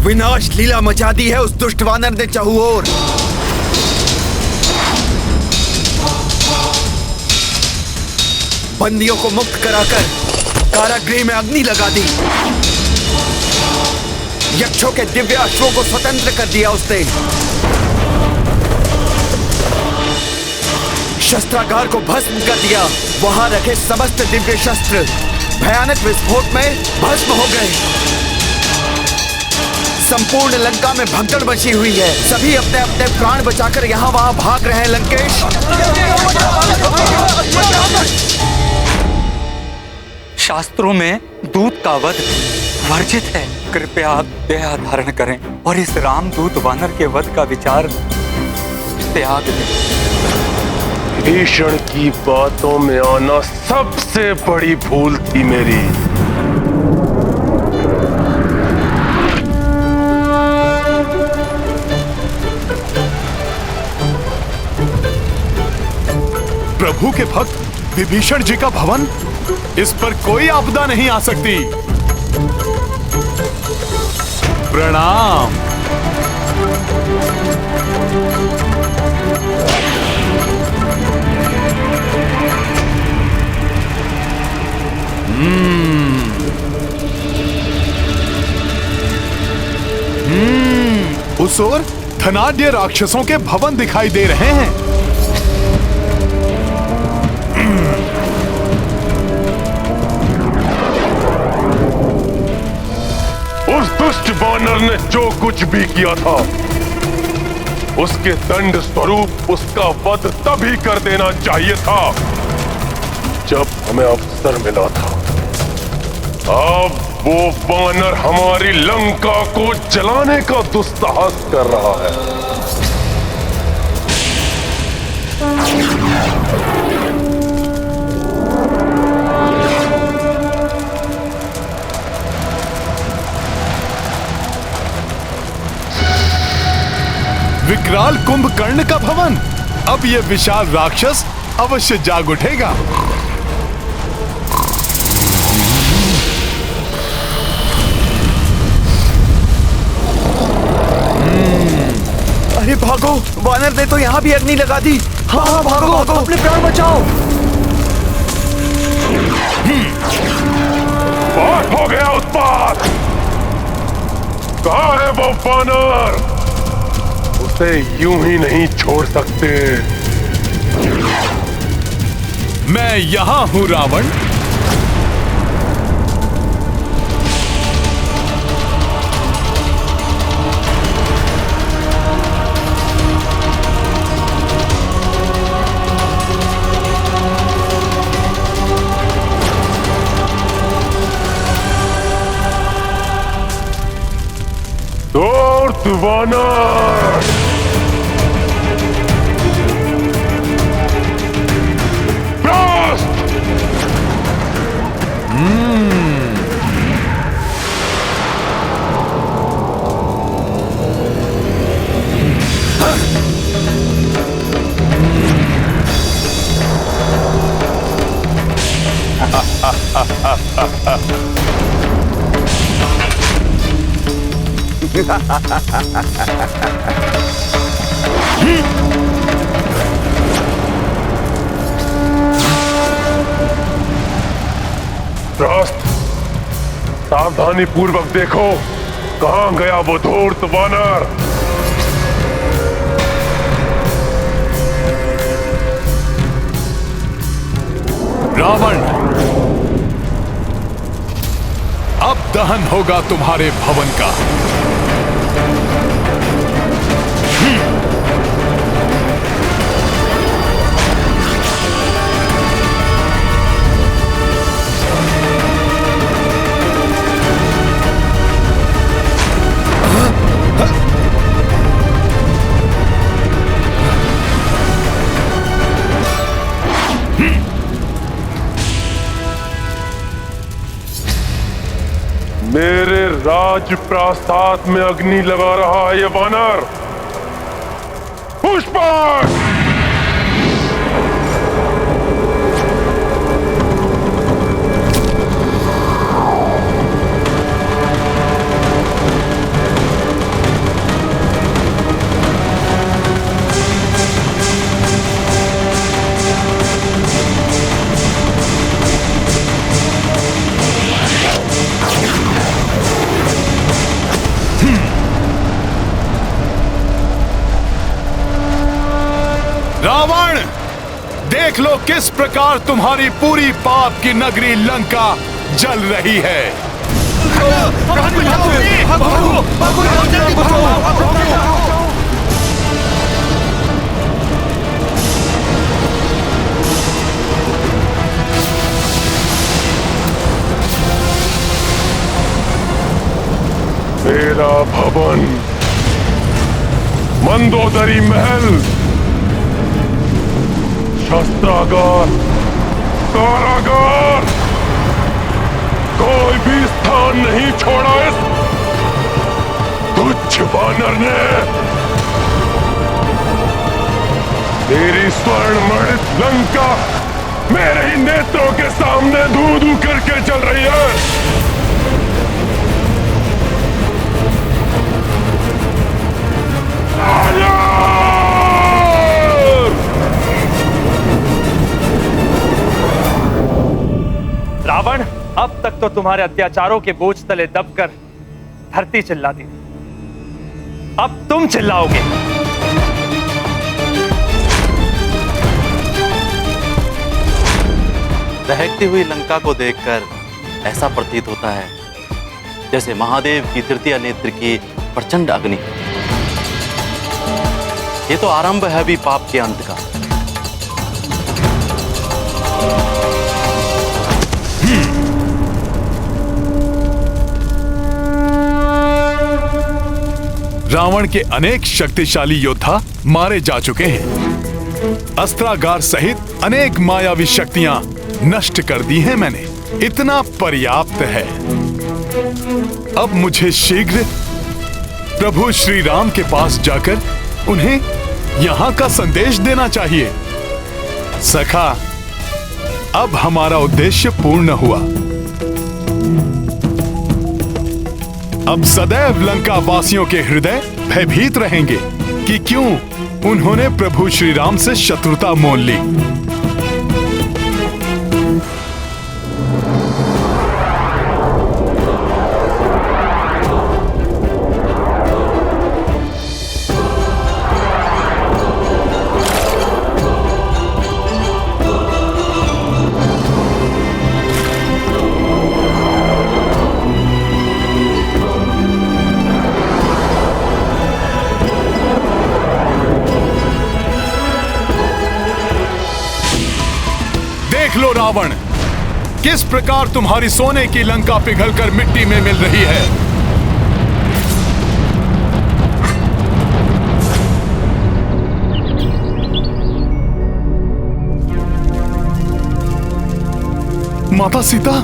विनाश लीला मचा दी है उस दुष्ट वानर ने चाहूओर। बंदियों को मुक्त कराकर कारागृह में अग्नि लगा दी। यक्षों के दिव्य अश्वों को स्वतंत्र कर दिया उसने। शस्त्रागार को भस्म कर दिया। वहां रखे समस्त दिव्य शस्त्र भयानक विस्फोट में भस्म हो गए। संपूर्ण लंका में भगदड़ मची हुई है। सभी अपने अपने प्राण बचाकर यहाँ वहां भाग रहे हैं। लंकेश, शास्त्रों में दूत का वध वर्जित है। कृपया आप दया धारण करें और इस रामदूत वानर के वध का विचार त्याग दें। भीषण की बातों में आना सबसे बड़ी भूल थी मेरी। प्रभु के भक्त विभीषण जी का भवन, इस पर कोई आपदा नहीं आ सकती। प्रणाम। उस ओर धनाढ्य राक्षसों के भवन दिखाई दे रहे हैं। उस दुष्ट वानर ने जो कुछ भी किया था, उसके दंड स्वरूप उसका वध तभी कर देना चाहिए था जब हमें अवसर मिला था। अब वो वानर हमारी लंका को जलाने का दुस्साहस कर रहा है। विकराल कुंभकर्ण का भवन, अब ये विशाल राक्षस अवश्य जाग उठेगा। अरे भागो, वानर ने तो यहाँ भी अग्नि लगा दी। हाँ हाँ भागो, भागो, अपने प्राण बचाओ। बहुत हो गया उत्पात। कहाँ है वो वानर? उसे यूं ही नहीं छोड़ सकते। मैं यहां हूं रावण। दूत वानर, सावधानी पूर्वक देखो, कहां गया वो धूर्त वानर। रावण, अब दहन होगा तुम्हारे भवन का। मेरे राजप्रासाद में अग्नि लगा रहा है ये वानर। पुष्पक! रावण, देख लो किस प्रकार तुम्हारी पूरी पाप की नगरी लंका जल रही है। मेरा भवन, मंदोदरी महल, शस्त्रागार, कारागार, कोई भी स्थान नहीं छोड़ा इस तुच्छ वानर ने। तेरी स्वर्णमणित लंका मेरे ही नेत्रों के सामने धू धू करके चल रही है। रावण, अब तक तो तुम्हारे अत्याचारों के बोझ तले दबकर धरती चिल्लाती थी, अब तुम चिल्लाओगे। दहकती हुई लंका को देखकर ऐसा प्रतीत होता है जैसे महादेव की तृतीय नेत्र की प्रचंड अग्नि। ये तो आरंभ है अभी पाप के अंत का। रावण के अनेक शक्तिशाली योद्धा मारे जा चुके हैं। अस्त्रागार सहित अनेक मायावी शक्तियां नष्ट कर दी हैं मैंने। इतना पर्याप्त है। अब मुझे शीघ्र प्रभु श्री राम के पास जाकर उन्हें यहां का संदेश देना चाहिए। सखा, अब हमारा उद्देश्य पूर्ण हुआ। अब सदैव लंका वासियों के हृदय भयभीत रहेंगे कि क्यों उन्होंने प्रभु श्री राम से शत्रुता मोल ली। देख लो रावण, किस प्रकार तुम्हारी सोने की लंका पिघलकर मिट्टी में मिल रही है। माता सीता,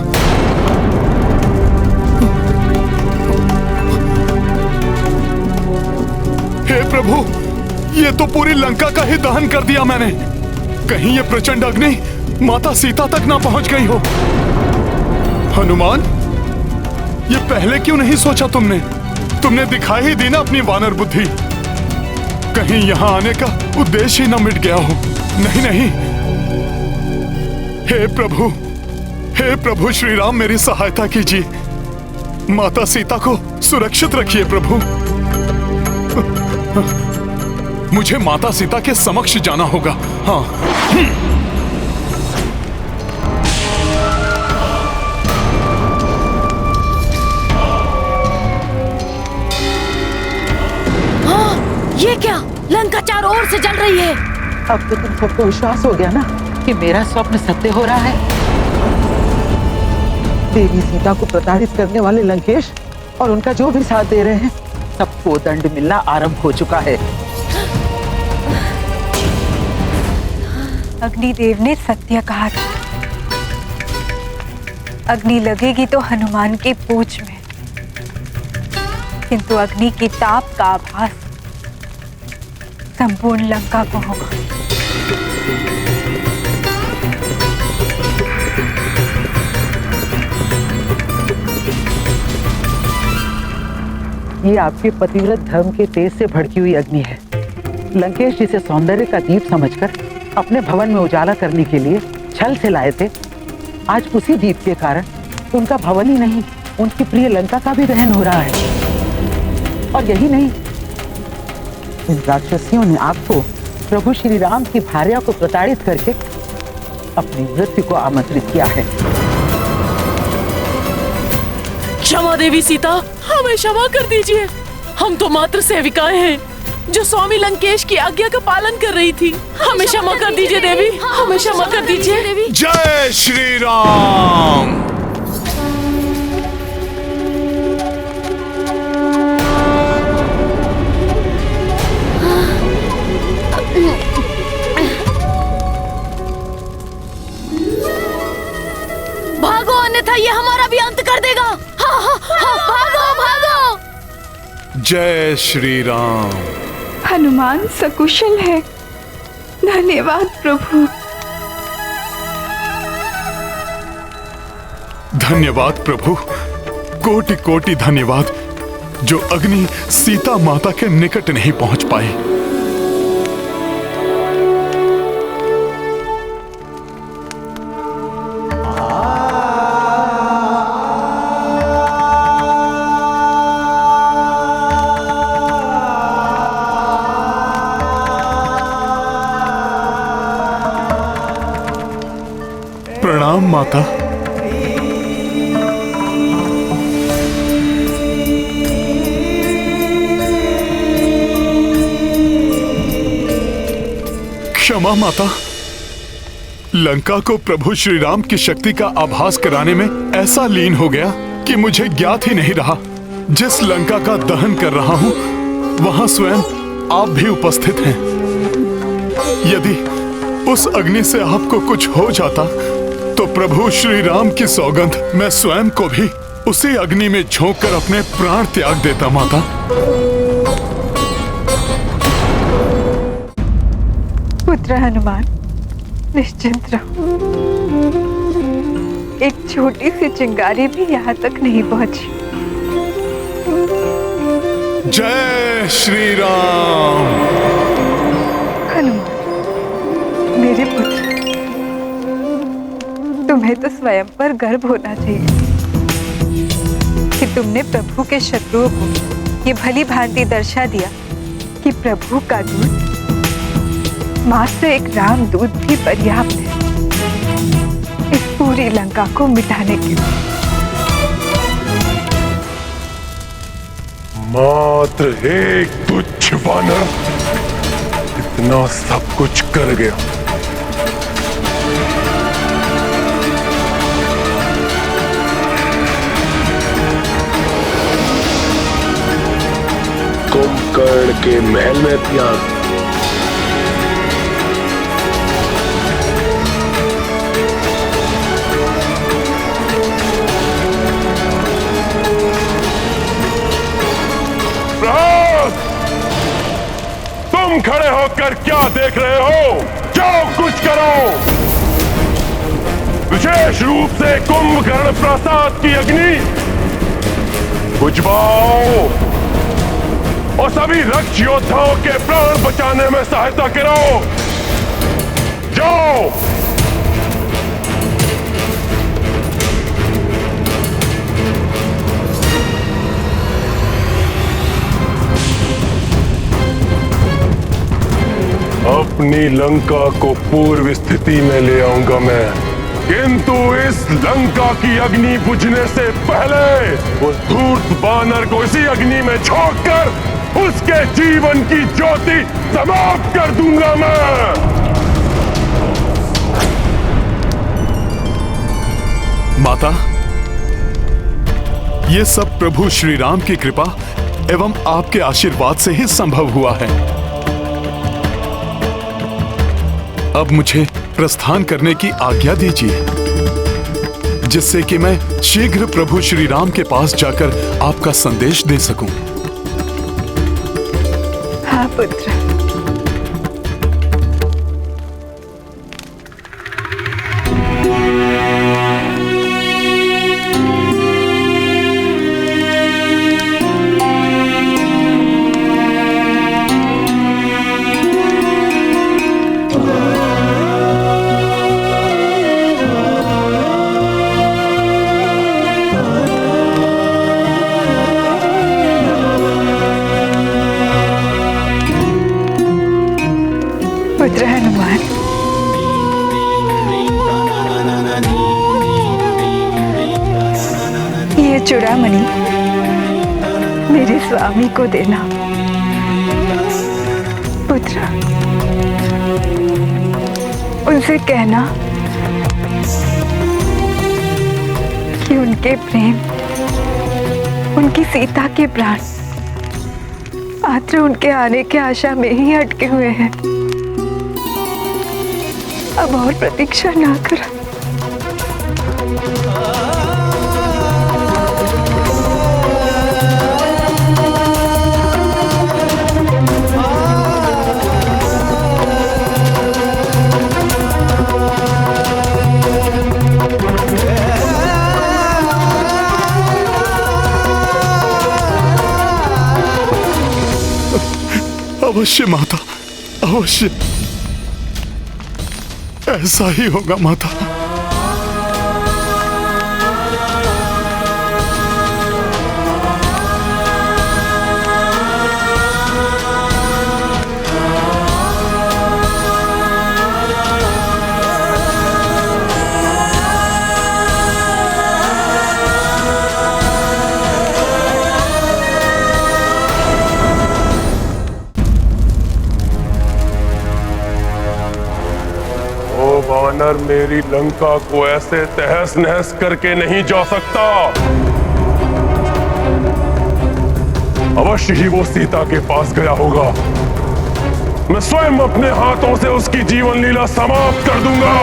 हे प्रभु, ये तो पूरी लंका का ही दहन कर दिया मैंने। कहीं ये प्रचंड अग्नि माता सीता तक ना पहुंच गई हो। हनुमान, ये पहले क्यों नहीं सोचा तुमने? तुमने दिखाई ही दी ना अपनी वानर बुद्धि। कहीं यहां आने का उद्देश्य ही ना मिट गया हो। नहीं नहीं, हे प्रभु श्री राम, मेरी सहायता कीजिए। माता सीता को सुरक्षित रखिए प्रभु। मुझे माता सीता के समक्ष जाना होगा। हाँ। ये क्या? लंका चारों ओर से जल रही है। अब तो तुम सबको विश्वास हो गया ना कि मेरा स्वप्न सत्य हो रहा है। देवी सीता को प्रताड़ित करने वाले लंकेश और उनका जो भी साथ दे रहे हैं, सबको दंड मिलना आरंभ हो चुका है। अग्निदेव ने सत्य कहा था। अग्नि लगेगी तो हनुमान की पूंछ में, किंतु अग्नि की ताप का आभास संपूर्ण लंका को होगा। ये आपके पतिव्रत धर्म के तेज से भड़की हुई अग्नि है। लंकेश जिसे सौंदर्य का दीप समझकर अपने भवन में उजाला करने के लिए छल से लाए थे, आज उसी दीप के कारण उनका भवन ही नहीं, उनकी प्रिय लंका का भी दहन हो रहा है। और यही नहीं, इन राक्षसियों ने आपको प्रभु श्री राम की भार्या को प्रताड़ित करके अपनी मृत्यु को आमंत्रित किया है। क्षमा देवी सीता, हमें क्षमा कर दीजिए। हम तो मात्र सेविकाएं हैं जो स्वामी लंकेश की आज्ञा का पालन कर रही थी। हमें क्षमा कर दीजिए देवी, हमें क्षमा कर दीजिए देवी। जय श्री राम। भागो, अन्यथा ये हमारा भी अंत कर देगा। हाँ, हाँ, हाँ, भागो भागो। जय श्री राम। हनुमान सकुशल है। धन्यवाद प्रभु। धन्यवाद प्रभु, कोटि कोटि धन्यवाद जो अग्नि सीता माता के निकट नहीं पहुंच पाई। प्रणाम माता। क्षमा माता, लंका को प्रभु श्री राम की शक्ति का आभास कराने में ऐसा लीन हो गया कि मुझे ज्ञात ही नहीं रहा। जिस लंका का दहन कर रहा हूं वहां स्वयं आप भी उपस्थित हैं। यदि उस अग्नि से आपको कुछ हो जाता तो प्रभु श्री राम की सौगंध मैं स्वयं को भी उसी अग्नि में झोंककर अपने प्राण त्याग देता माता। पुत्र हनुमान, निश्चिंत रहो। एक छोटी सी चिंगारी भी यहाँ तक नहीं पहुंची। जय श्री राम। हनुमान, मेरे पुत्र, तुम्हें तो स्वयं पर गर्व होना चाहिए कि तुमने प्रभु के शत्रुओं को ये भली भांति दर्शा दिया कि प्रभु का दूत मात्र एक राम दूत भी पर्याप्त है इस पूरी लंका को मिटाने के लिए। मात्र एक तुच्छ वानर इतना सब कुछ कर गया। कुंभकर्ण के महल में त्याग, तुम खड़े होकर क्या देख रहे हो? जाओ कुछ करो। विशेष रूप से कुंभकर्ण प्रासाद की अग्नि बुझवाओ और सभी रक्ष योद्धाओं के प्राण बचाने में सहायता करो। जाओ। अपनी लंका को पूर्व स्थिति में ले आऊंगा मैं, किंतु इस लंका की अग्नि बुझने से पहले उस धूर्त वानर को इसी अग्नि में झोंककर उसके जीवन की ज्योति समाप्त कर दूंगा मैं। माता, ये सब प्रभु श्री राम की कृपा एवं आपके आशीर्वाद से ही संभव हुआ है। अब मुझे प्रस्थान करने की आज्ञा दीजिए, जिससे कि मैं शीघ्र प्रभु श्री राम के पास जाकर आपका संदेश दे सकूं। हाँ पुत्र। चूड़ामणि मेरे स्वामी को देना। पुत्र, उनसे कहना कि उनके प्रेम, उनकी सीता के प्राण मात्र उनके आने के आशा में ही अटके हुए हैं। अब और प्रतीक्षा ना कर। अवश्य माता, अवश्य ऐसा ही होगा माता। वानर मेरी लंका को ऐसे तहस नहस करके नहीं जा सकता। अवश्य ही वो सीता के पास गया होगा। मैं स्वयं अपने हाथों से उसकी जीवन लीला समाप्त कर दूंगा।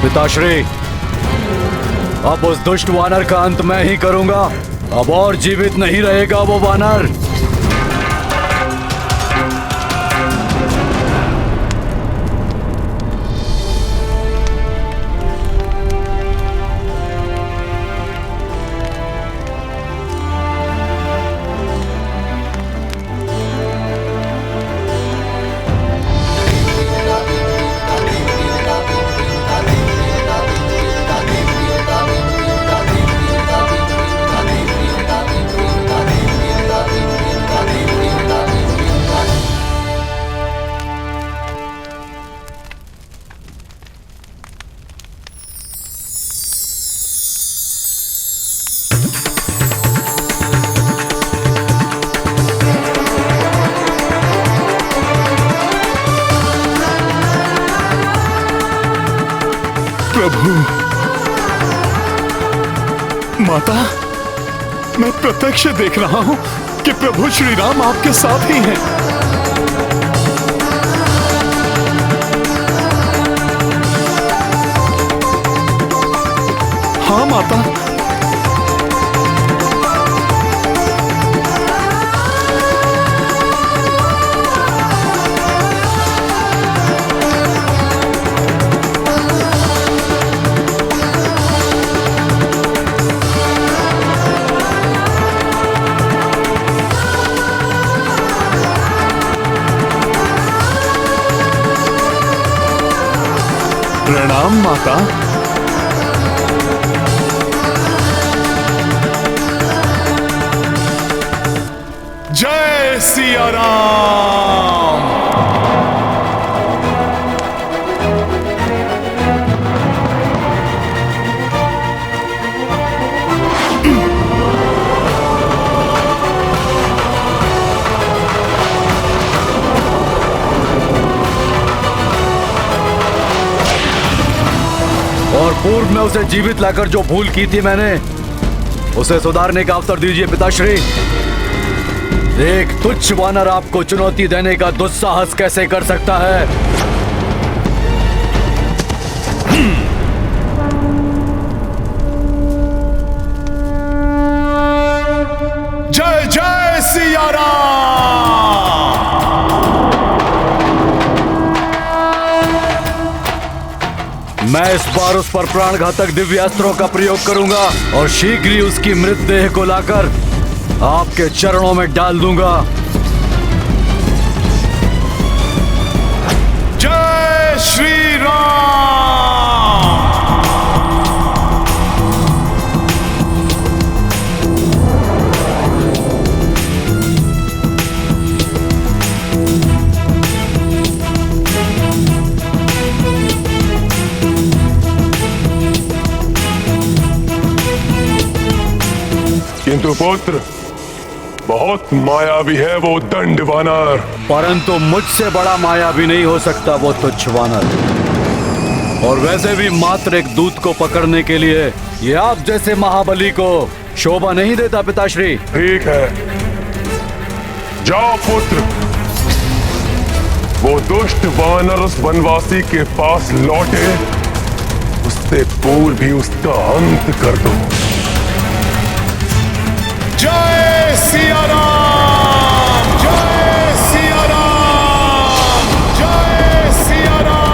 पिताश्री, अब उस दुष्ट वानर का अंत मैं ही करूंगा। अब और जीवित नहीं रहेगा वो वानर। प्रभु, माता, मैं प्रत्यक्ष देख रहा हूं कि प्रभु श्री राम आपके साथ ही हैं। हाँ माता, प्रणाम माता। जय सिया राम। और पूर्व में उसे जीवित लाकर जो भूल की थी मैंने, उसे सुधारने का अवसर दीजिए पिताश्री। एक तुच्छ वानर आपको चुनौती देने का दुस्साहस कैसे कर सकता है? जय जय सिया राम। मैं इस बार उस पर प्राणघातक दिव्य अस्त्रों का प्रयोग करूंगा और शीघ्र ही उसकी मृतदेह को लाकर आपके चरणों में डाल दूंगा। जय श्री राम। पांडुपुत्र, बहुत मायावी है वो दंड वानर। परंतु मुझसे बड़ा मायावी नहीं हो सकता वो तुच्छ वानर। और वैसे भी मात्र एक दूत को पकड़ने के लिए ये आप जैसे महाबली को शोभा नहीं देता पिताश्री। ठीक है, जाओ पुत्र, वो दुष्ट वानर उस वनवासी के पास लौटे, उससे पूर्व भी उसका अंत कर दो। जय सिया राम, जय सिया राम, जय सिया राम।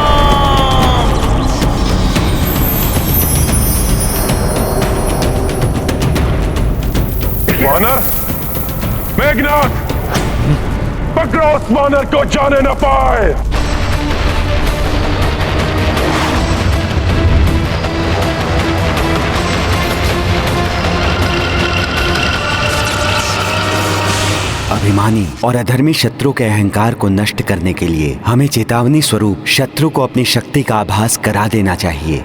वानर, मेघनाथ, पकड़ो उस वानर को, जाने न पाए। अभिमानी और अधर्मी शत्रु के अहंकार को नष्ट करने के लिए हमें चेतावनी स्वरूप शत्रु को अपनी शक्ति का आभास करा देना चाहिए।